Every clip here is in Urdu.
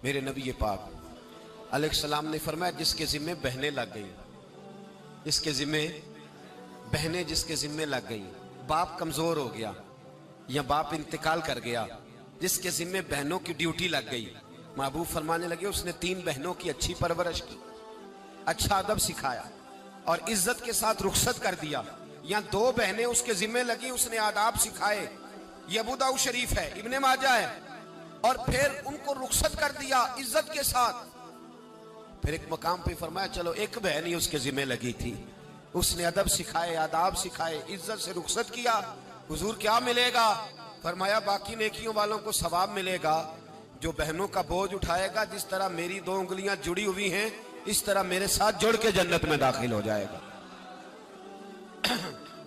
میرے نبی پاک علیہ السلام نے فرمایا جس کے ذمے بہنیں لگ گئی، جس کے ذمے بہنیں جس کے ذمے لگ گئی، باپ کمزور ہو گیا یا باپ انتقال کر گیا، جس کے ذمے بہنوں کی ڈیوٹی لگ گئی، محبوب فرمانے لگے اس نے 3 بہنوں کی اچھی پرورش کی، اچھا ادب سکھایا اور عزت کے ساتھ رخصت کر دیا، یا 2 بہنیں اس کے ذمے لگی، اس نے آداب سکھائے، یہ ابو داؤد شریف ہے، ابن ماجہ ہے، اور پھر ان کو رخصت کر دیا عزت کے ساتھ۔ پھر ایک مقام پہ فرمایا چلو ایک بہن ہی اس کے ذمے لگی تھی، اس نے ادب سکھائے، آداب سکھائے، عزت سے رخصت کیا، حضور کیا ملے گا؟ فرمایا باقی نیکیوں والوں کو ثواب ملے گا، جو بہنوں کا بوجھ اٹھائے گا جس طرح میری 2 انگلیاں جڑی ہوئی ہیں اس طرح میرے ساتھ جڑ کے جنت میں داخل ہو جائے گا۔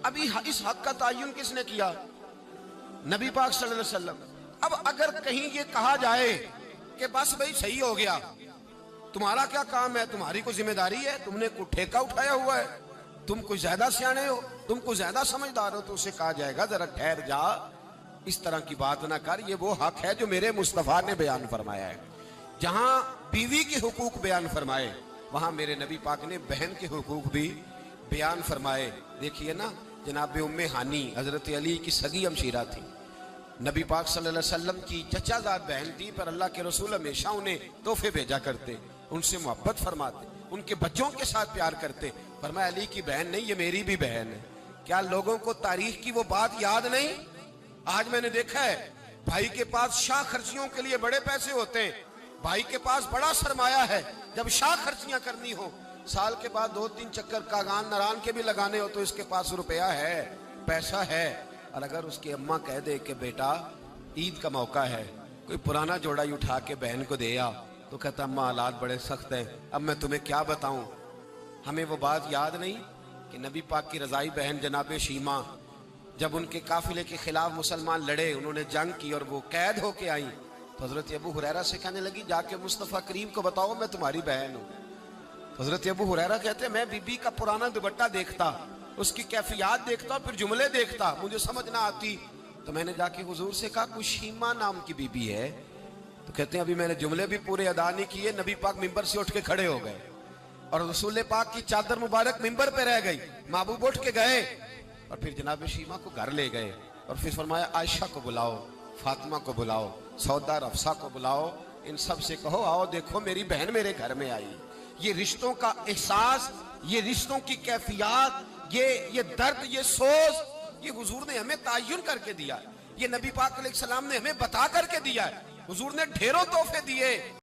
ابھی اس حق کا تعین کس نے کیا؟ نبی پاک صلی اللہ علیہ وسلم۔ اب اگر کہیں یہ کہا جائے کہ بس بھئی صحیح ہو گیا، تمہارا کیا کام ہے، تمہاری کوئی ذمہ داری ہے، تم نے کوئی ٹھیکہ اٹھایا ہوا ہے، تم کوئی زیادہ سیانے ہو، تم کوئی زیادہ سمجھدار ہو، تو اسے کہا جائے گا ذرا ٹھہر جا، اس طرح کی بات نہ کر، یہ وہ حق ہے جو میرے مصطفیٰ نے بیان فرمایا ہے۔ جہاں بیوی کے حقوق بیان فرمائے وہاں میرے نبی پاک نے بہن کے حقوق بھی بیان فرمائے۔ دیکھیے نا، جناب ام ہانی حضرت علی کی سگی ہمشیرہ تھی، نبی پاک صلی اللہ علیہ وسلم کی چچا زاد بہن تھی، پر اللہ کے رسول ہمیشہ انہیں تحفے بھیجا کرتے، ان سے محبت فرماتے، ان کے بچوں کے ساتھ پیار کرتے۔ فرمایا علی کی بہن نہیں، یہ میری بھی بہن ہے۔ کیا لوگوں کو تاریخ کی وہ بات یاد نہیں؟ آج میں نے دیکھا ہے بھائی کے پاس شاہ خرچیوں کے لیے بڑے پیسے ہوتے ہیں، بھائی کے پاس بڑا سرمایہ ہے، جب شاہ خرچیاں کرنی ہو، سال کے بعد 2-3 چکر کاغان نران کے بھی لگانے ہو تو اس کے پاس روپیہ ہے، پیسہ ہے، اور اگر اس کی اماں کہہ دے کہ بیٹا عید کا موقع ہے، کوئی پرانا جوڑا ہی اٹھا کے بہن کو دے آ، تو کہتا اماں حالات بڑے سخت ہیں، اب میں تمہیں کیا بتاؤں۔ ہمیں وہ بات یاد نہیں کہ نبی پاک کی رضائی بہن جناب شیمہ جب ان کے قافلے کے خلاف مسلمان لڑے، انہوں نے جنگ کی اور وہ قید ہو کے آئیں، تو حضرت ابو ہریرہ سے کہنے لگی جا کے مصطفیٰ کریم کو بتاؤ میں تمہاری بہن ہوں۔ حضرت ابو ہریرہ کہتے ہیں میں بی بی کا پرانا دوپٹہ دیکھتا، اس کی کیفیات دیکھتا، پھر جملے دیکھتا، مجھے سمجھ نہ آتی، تو میں نے جا کے حضور سے کہا کوئی شیمہ نام کی بی بی ہے؟ تو کہتے ہیں ابھی میں نے جملے بھی پورے ادا نہیں کیے، نبی پاک ممبر سے اٹھ کے کھڑے ہو گئے اور رسول پاک کی چادر مبارک ممبر پہ رہ گئی، محبوب اٹھ کے گئے اور پھر جناب شیمہ کو گھر لے گئے اور پھر فرمایا عائشہ کو بلاؤ، فاطمہ کو بلاؤ، سودا اور حفصہ کو بلاؤ، ان سب سے کہو آؤ دیکھو میری بہن میرے گھر میں آئی۔ یہ رشتوں کا احساس، یہ رشتوں کی کیفیات، یہ درد، یہ سوز، یہ حضور نے ہمیں تعین کر کے دیا، یہ نبی پاک علیہ السلام نے ہمیں بتا کر کے دیا ہے۔ حضور نے ڈھیروں تحفے دیے۔